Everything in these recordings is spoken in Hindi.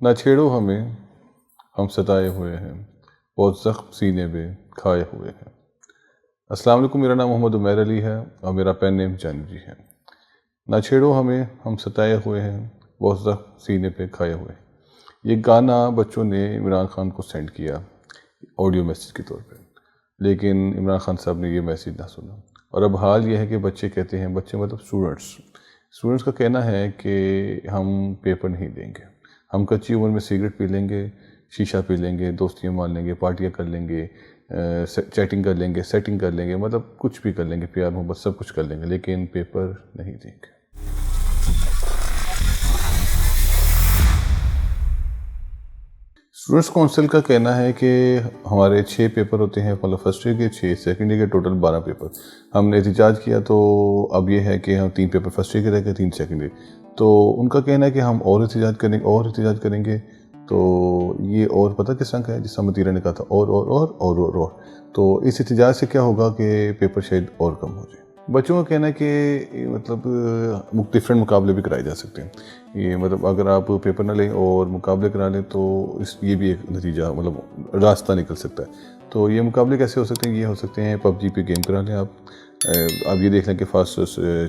ना छेड़ो हमें, हम सताए हुए हैं, बहुत ज़ख्म सीने पे खाए हुए हैं। अस्सलाम वालेकुम, मेरा नाम मोहम्मद उमैर अली है और मेरा पेन नेम जानी जी है। ना छेड़ो हमें, हम सताए हुए हैं, बहुत ज़ख्म सीने पे खाए हुए हैं। ये गाना बच्चों ने इमरान खान को सेंड किया ऑडियो मैसेज के तौर पे, लेकिन इमरान खान साहब ने ये मैसेज ना सुना। और अब हाल ये है कि बच्चे कहते हैं, बच्चे मतलब स्टूडेंट्स का कहना है कि हम पेपर नहीं देंगे, हम कच्ची उम्र में सिगरेट पी लेंगे, शीशा पी लेंगे, दोस्तियाँ मान लेंगे, पार्टियाँ कर लेंगे, चैटिंग कर लेंगे, सेटिंग कर लेंगे, मतलब कुछ भी कर लेंगे, प्यार मोहब्बत सब कुछ कर लेंगे, लेकिन पेपर नहीं देंगे। स्टूडेंट्स काउंसिल का कहना है कि हमारे 6 पेपर होते हैं, मतलब फर्स्ट ईयर के 6, सेकंड ईयर के टोटल 12 पेपर। हमने एहतजाज किया तो अब ये है कि हम 3 पेपर फर्स्ट ईयर के रह गए, 3 सेकंड ईयर। तो उनका कहना है कि हम और एहतजाज करेंगे। तो ये और पता किस रंग का है, जिसका मतीरा ने कहा था और। तो इस एहतजाज से क्या होगा कि पेपर शायद और कम हो जाए। बच्चों का कहना है कि मतलब डिफरेंट मुकाबले भी कराए जा सकते हैं। ये मतलब अगर आप पेपर ना लें और मुकाबले करा लें तो ये भी एक नतीजा, मतलब रास्ता निकल सकता है। तो ये मुकाबले कैसे हो सकते हैं? ये हो सकते हैं पबजी पे गेम करा लें आप। आप ये देख लें कि फास्ट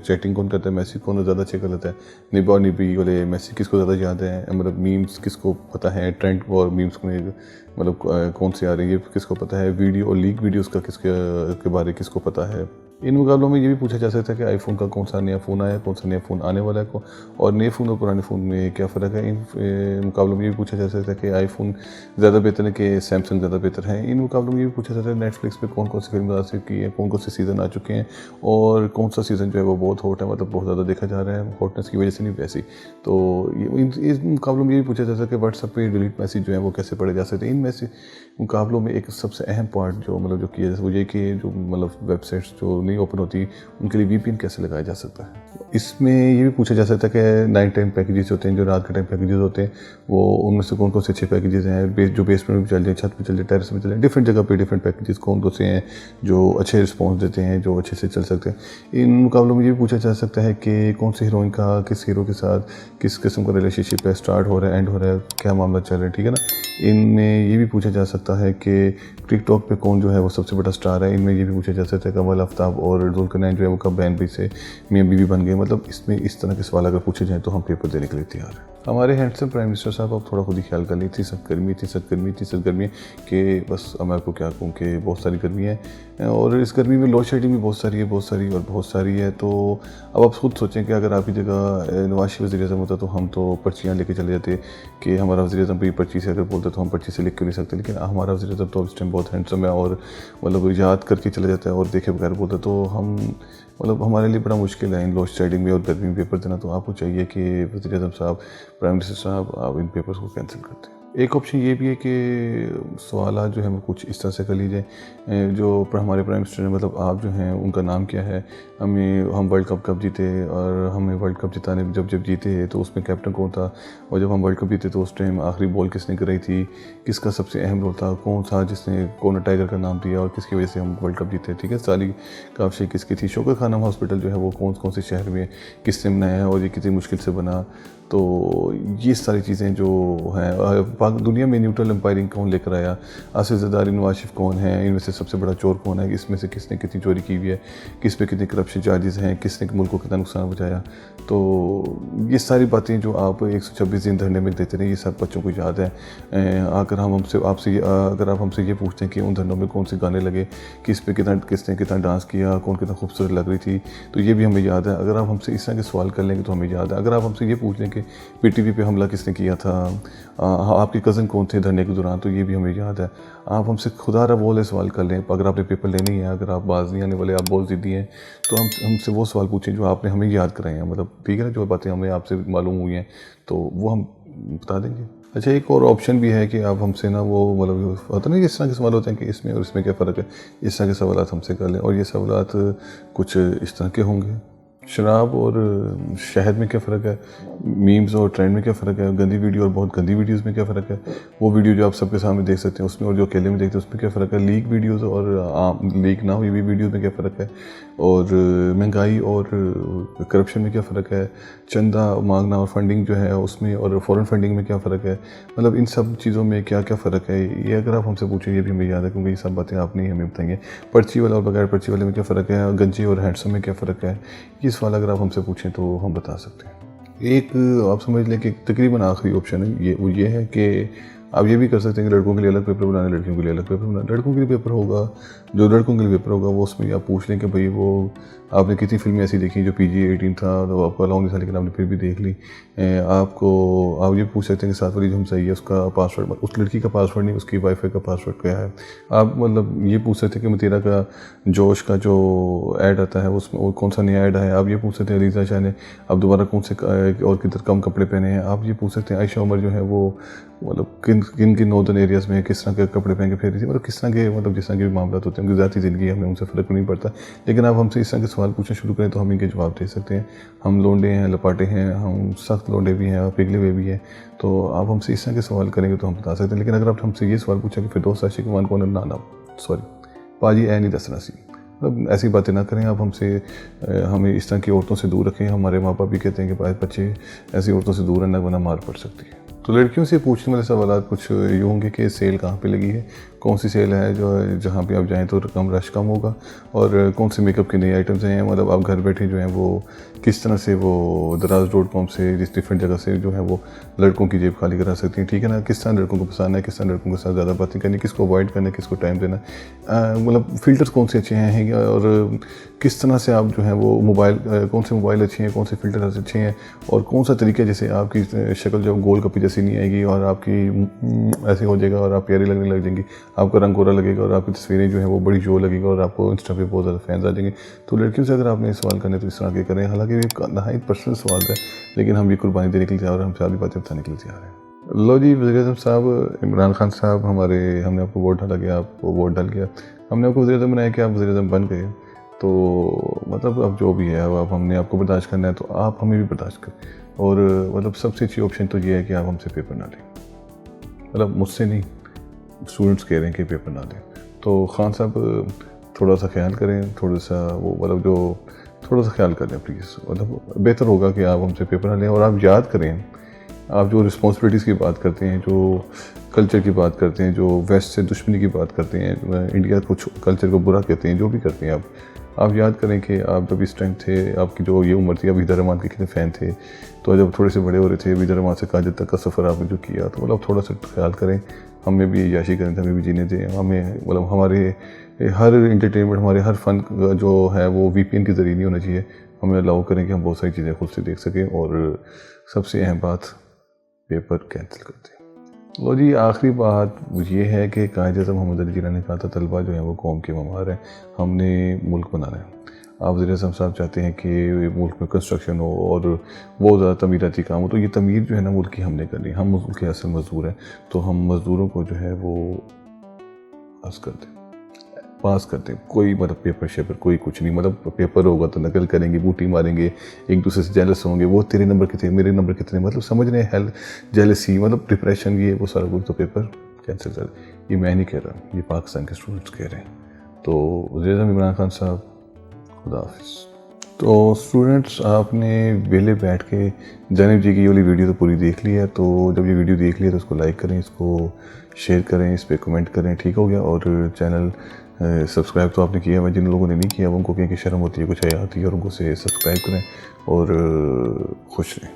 चैटिंग कौन करता है, मैसेज कौन ज़्यादा चेक कर लेता है, निबा निबी वाले मैसेज किसको ज़्यादा याद है, मतलब मीम्स किसको पता है, ट्रेंड और मीम्स में मतलब कौन से आ रहे हैं ये किसको पता है, वीडियो और लीक वीडियोस का के बारे किसको पता है। इन मुकाबलों में ये भी पूछा जा सकता है कि आईफोन का कौन सा नया फ़ोन आया, कौन सा नया फ़ोन आने वाला है, और नए फ़ोन और पुराने फ़ोन में क्या फ़र्क है। इन मुकाबलों में ये भी पूछा जा सकता है कि आईफोन ज़्यादा बेहतर है कि सैमसंग ज़्यादा बेहतर है। इन मुकाबलों में ये भी पूछा जाता है नेटफ्लिक्स पे कौन कौन सी फिल्म आ चुकी है, कौन कौन से सीज़न आ चुके हैं और कौन सा सीज़न जो है वो बहुत हॉट है, मतलब बहुत ज़्यादा देखा जा रहा है, हॉटनेस की वजह से नहीं वैसी। तो इस मुकाबलों में ये भी पूछा जा सकता है कि व्हाट्सएप पे डिलीट मैसेज जो है वो कैसे पढ़े जा सकते हैं। इन मैसेज मुकाबलों में एक सबसे अहम पार्ट जो जो किया जाता है वो ये कि जो मतलब वेबसाइट्स जो नहीं ओपन होती उनके लिए वीपीएन कैसे लगाया जा सकता है। इसमें ये भी पूछा जा सकता है कि नाइट टाइम पैकेजेस होते हैं, जो रात के टाइम पैकेजेस होते हैं, वो उनमें से कौन कौन से अच्छे पैकेजेस हैं, जो बेसमेंट में चल जाए, छत में चल जाए, टेरेस में चल जाए, डिफरेंट जगह पे डिफरेंट पैकेजेस कौन कौन से हैं जो अच्छे रिस्पॉन्स देते हैं, जो अच्छे से चल सकते हैं। इन मुकाबलों में ये भी पूछा जा सकता है कि कौन सी हीरोइन का किस हीरो के साथ किस किस्म का रिलेशनशिप है, स्टार्ट हो रहा है, एंड हो रहा है, क्या मामला चल रहा है, ठीक है ना। इनमें ये भी पूछा जा सकता है कि टिकटॉक पे कौन जो है वो सबसे बड़ा स्टार है। इनमें ये भी पूछा जा सकता है कमल आफ्ताब और जुल्करनैन जो है वो कब बहन भाई से मियाँ बीवी बन गए। मतलब इसमें इस तरह के सवाल अगर पूछे जाएँ तो हम पेपर देने के लिए तैयार हैं। हमारे हैंडसम प्राइम मिनिस्टर साहब, आप थोड़ा खुद ही ख्याल कर ली, इतनी सख्त गर्मी कि बस अब मैं आपको क्या कहूँ कि बहुत सारी गर्मी है और इस गर्मी में लोड शेडिंग भी बहुत सारी है। तो अब आप खुद सोचें कि अगर आपकी जगह नवाज शरीफ वज़ीर आज़म होता तो हम तो पर्चियाँ लेके चले जाते कि हमारा वज़ीर आज़म भी पर्ची से अगर बोलता तो हम पर्ची से लिख क्यों नहीं सकते। लेकिन हमारा वज़ीर आज़म तो इस टाइम बहुत हैंडसम है और मतलब याद करके चले जाता है और देखे बगैर बोलता, तो हम मतलब हमारे लिए बड़ा मुश्किल है इन लोड शेडिंग में और गर्मी में पेपर देना। तो आपको चाहिए कि वज़ीर आज़म साहब, प्राइम मिनिस्टर साहब, आप इन पेपर्स को कैंसिल कर दें। एक ऑप्शन ये भी है कि सवालात जो है वो कुछ इस तरह से कर लीजिए, जो हमारे प्राइम मिनिस्टर हैं, मतलब आप जो हैं उनका नाम क्या है, हम वर्ल्ड कप कब जीते और हमें वर्ल्ड कप जिताने जब जीते तो उसमें कैप्टन कौन था, और जब हम वर्ल्ड कप जीते तो उस टाइम आखिरी बॉल किसने कराई थी, किसका सबसे अहम रोल था, कौन था जिसने कॉर्नर टाइगर का नाम दिया और किसकी वजह से हम वर्ल्ड कप जीते, ठीक है। सारी काफी किसकी थी, शौकत खानम हॉस्पिटल जो है वो कौन कौन से शहर में किसने बनाया है और ये कितनी मुश्किल से बना। तो ये सारी चीज़ें जो हैं, दुनिया में न्यूट्रल एम्पायरिंग कौन लेकर आया, आसिफ ज़रदारी, नवाज शरीफ कौन है, इनमें से सबसे बड़ा चोर कौन है, इसमें से किसने कितनी चोरी की हुई है, किस पे कितने करप्शन चार्जेस हैं, किसने मुल्क को कितना नुकसान पहुँचाया। तो ये सारी बातें जो आप 126 दिन धरने में देते रहे, ये सब बच्चों को याद है। अगर आप हमसे ये पूछते हैं कि उन धरनों में कौन से गाने लगे, किसने कितना डांस किया, कौन कितना खूबसूरत लग रही थी, तो ये भी हमें याद है। अगर आप हमसे इस तरह के सवाल कर लेंगे तो हमें याद है। अगर आप हमसे ये पूछ लें कि पीटीवी पे हमला किसने किया था, आपके कज़न कौन थे धरने के दौरान, तो ये भी हमें याद है। आप हमसे खुदा रहा वो वाले सवाल कर लें, अगर आपने पेपर लेने ही है, अगर आप बाज नहीं आने वाले, आप बहुत ज़िद्दी हैं, तो हमसे वो सवाल पूछें जो आपने हमें याद कराए हैं, मतलब ठीक है ना, जो बातें हमें आपसे मालूम हुई हैं तो वो हम बता देंगे। अच्छा, एक और ऑप्शन भी है कि आप हमसे ना वो मतलब होता नहीं, इस तरह के सवाल होते हैं कि इसमें और इसमें क्या फ़र्क है, इस तरह के सवाल हमसे कर लें और ये सवाल कुछ इस तरह के होंगे। शराब और शहद में क्या फ़र्क है, मीम्स और ट्रेंड में क्या फ़र्क है, गंदी वीडियो और बहुत गंदी वीडियोस में क्या फ़र्क है, वो वीडियो जो आप सबके सामने देख सकते हैं उसमें और जो अकेले में देखते हैं उसमें क्या फ़र्क है, लीक वीडियोस और लीक ना हुई हुई वीडियोस में क्या फ़र्क है, और महंगाई और करप्शन में क्या फ़र्क है, चंदा मांगना और फंडिंग जो है उसमें और फॉरेन फंडिंग में क्या फ़र्क है, मतलब इन सब चीज़ों में क्या क्या फ़र्क है, ये अगर आप हमसे पूछें ये भी हमें याद है क्योंकि ये सब बातें आपने हमें बताएंगे। पर्ची वाला और बगैर पर्ची वाले में क्या फ़र्क है, गंजे और हैंडसम में क्या फ़र्क है, ये सवाल अगर आप हमसे पूछें तो हम बता सकते हैं। एक आप समझ लें कि तकरीबन आखिरी ऑप्शन है ये, वो ये है कि आप ये भी कर सकते हैं कि लड़कों के लिए अलग पेपर बनाना, लड़कियों के लिए अलग पेपर बनाना। लड़कों के लिए पेपर होगा, जो लड़कों के लिए पेपर होगा वो उसमें आप पूछ लें कि भाई वो आपने कितनी फिल्में ऐसी देखी जो PG-18 था तो आपको अलाउ नहीं था लेकिन आपने फिर भी देख ली। आपको आप ये पूछ सकते हैं कि साथ वाली जो हम सही है उसका पासवर्ड, उस लड़की का पासवर्ड नहीं उसकी वाईफाई का पासवर्ड क्या है। आप मतलब ये पूछ सकते हैं कि मतीरा का जोश का जो ऐड आता है उसमें कौन सा नया ऐड है। आप ये पूछ सकते हैं अलीज़ा शाह ने अब दोबारा कौन से और किधर कम कपड़े पहने हैं। आप ये पूछ सकते हैं आयशा उमर जो है वो मतलब किन नॉर्दर्न एरियाज़ में किस तरह के कपड़े पहन के फेरी थी, मतलब किस तरह के मतलब जिस तरह के भी मामला होते हैं उनकी ज़ाती ज़िंदगी हमें उनसे फ़र्क नहीं पड़ता। लेकिन आप हमसे इस तरह के सवाल पूछना शुरू करें तो हम इनके जवाब दे सकते हैं। हम लोंडे हैं, लपाटे हैं, हम सख्त लोंडे भी हैं और पिघले हुए भी हैं, तो आप हमसे इस तरह के सवाल करेंगे तो हम बता सकते हैं। लेकिन अगर आप हमसे ये सवाल पूछा कि फिरदौस आशिक मान कौन है, ना सॉरी पाजी ऐ नहीं दसना सी, मतलब ऐसी बातें ना करें आप हमसे। हमें इस तरह की औरतों से दूर रखें। हमारे माँ बाप भी कहते हैं कि बच्चे ऐसी औरतों से दूर रहना वरना मार पड़ सकती है। तो लड़कियों से पूछने वाले सवाल कुछ यूँ होंगे कि सेल कहाँ पे लगी है, कौन सी सेल है जो जहाँ पे आप जाएं तो रश कम होगा, और कौन से मेकअप के नए आइटम्स हैं, मतलब आप घर बैठे जो हैं वो किस तरह से वो दराज.com से जिस डिफरेंट जगह से जो है वो लड़कों की जेब खाली करा सकती हैं, ठीक है ना। किस तरह लड़कों को पसंद है, किस तरह लड़कों के साथ ज़्यादा बातें करनी, किसको अवॉइड करना, किसको टाइम देना, मतलब फ़िल्टर्स कौन से अच्छे हैं और किस तरह से आप जो है वो मोबाइल कौन से मोबाइल अच्छे हैं, कौन से फ़िल्टर अच्छे हैं, और कौन सा तरीका जैसे आपकी शक्ल जो गोल कपी जैसी नहीं आएगी और आपकी ऐसे हो जाएगा और आप प्यारी लगने लग जाएंगी, आपका रंग गोरा लगेगा और आपकी तस्वीरें जो है वो बड़ी जो लगेगी और आपको इंस्टा पे बहुत ज़्यादा फैंस आ जाएंगे। तो लड़कियों से अगर आपने सवाल करने तो इस तरह के करें। हालांकि ये नहायत पर्सनल सवाल है लेकिन हम ये कुर्बानी देने के लिए तैयार हैं, हम सारी बातें बताने के लिए तैयार हैं। लो जी, वज़ीर-ए-आज़म साहब, इमरान खान साहब हमने आपको वोट डाला गया, आपको वोट डाल गया, हमने आपको वज़ीर-ए-आज़म बनाया कि आप वज़ीर-ए-आज़म बन गए, तो मतलब अब जो भी है अब हमने आपको बर्दाश्त करना है तो आप हमें भी बर्दाश्त करें। और मतलब सबसे अच्छी ऑप्शन तो ये है कि आप हमसे पेपर ना लें, मतलब मुझसे नहीं, स्टूडेंट्स कह रहे हैं कि पेपर ना दें। तो खान साहब थोड़ा सा ख्याल करें, थोड़ा सा वो मतलब जो थोड़ा सा ख्याल करें प्लीज़, मतलब बेहतर होगा कि आप हमसे पेपर ना लें। और आप याद करें, आप जो रिस्पॉन्सिबिलिटीज़ की बात करते हैं, जो कल्चर की बात करते हैं, जो वेस्ट से दुश्मनी की बात करते हैं, इंडिया को कल्चर को बुरा कहते हैं, जो भी करते हैं आप याद करें कि आप जब इस टाइम थे, आपकी जो ये उम्र थी, आप वहीदा रहमान के कितने फ़ैन थे, तो जब थोड़े से बड़े हो रहे थे, वहीदा रहमान से काजल तक का सफ़र आपने जो किया, तो मतलब थोड़ा सा ख्याल करें, हमें भी याशी करें, हमें भी जीने दें। हमें मतलब हमारे हर इंटरटेनमेंट, हमारे हर फ़न जो है वो VPN के ज़रिए नहीं होना चाहिए। हमें अलाउ करें कि हम बहुत सारी चीज़ें खुद से देख सकें। और सबसे अहम बात, पेपर कैंसिल कर दें। लो जी, आखिरी बात ये है कि कायद-ए-आज़म मोहम्मद अली जिन्ना ने कहा था तलबा जो है वो कौम के ममार हैं, हमने मुल्क बनाना है। आप वज़ीर-ए-आज़म साहब चाहते हैं कि मुल्क में कंस्ट्रक्शन हो और बहुत ज़्यादा तमीराती काम हो, तो ये तमीर जो है ना मुल्क की हमने करनी है। हम मुल्क के असल मज़दूर हैं, तो हम मज़दूरों को जो है वो पास कर दें। कोई मतलब पेपर शेपर कोई कुछ नहीं, मतलब पेपर होगा तो नकल करेंगे, बूटी मारेंगे, एक दूसरे से जेलस होंगे, वो तेरे नंबर कितने, मेरे नंबर कितने, मतलब समझ रहे हैं, हेल्थ जेलसी, मतलब डिप्रेशन, ये वो सारा कुछ। तो पेपर कैंसिल कर, ये मैं नहीं कह रहा, ये पाकिस्तान के स्टूडेंट्स कह रहे हैं। तो वज़ीर-ए-आज़म इमरान खान साहब, खुदा हाफिज़। तो स्टूडेंट्स, आपने वेले बैठ के जानिब जी की वाली वीडियो तो पूरी देख ली है, तो जब ये वीडियो देख ली है तो इसको लाइक करें, इसको शेयर करें, इस पर कमेंट करें, ठीक हो गया। और चैनल सब्सक्राइब तो आपने किया है, जिन लोगों ने नहीं किया उनको कहें कि शर्म होती है, कुछ हया आती है, और उनको से सब्सक्राइब करें और खुश रहें।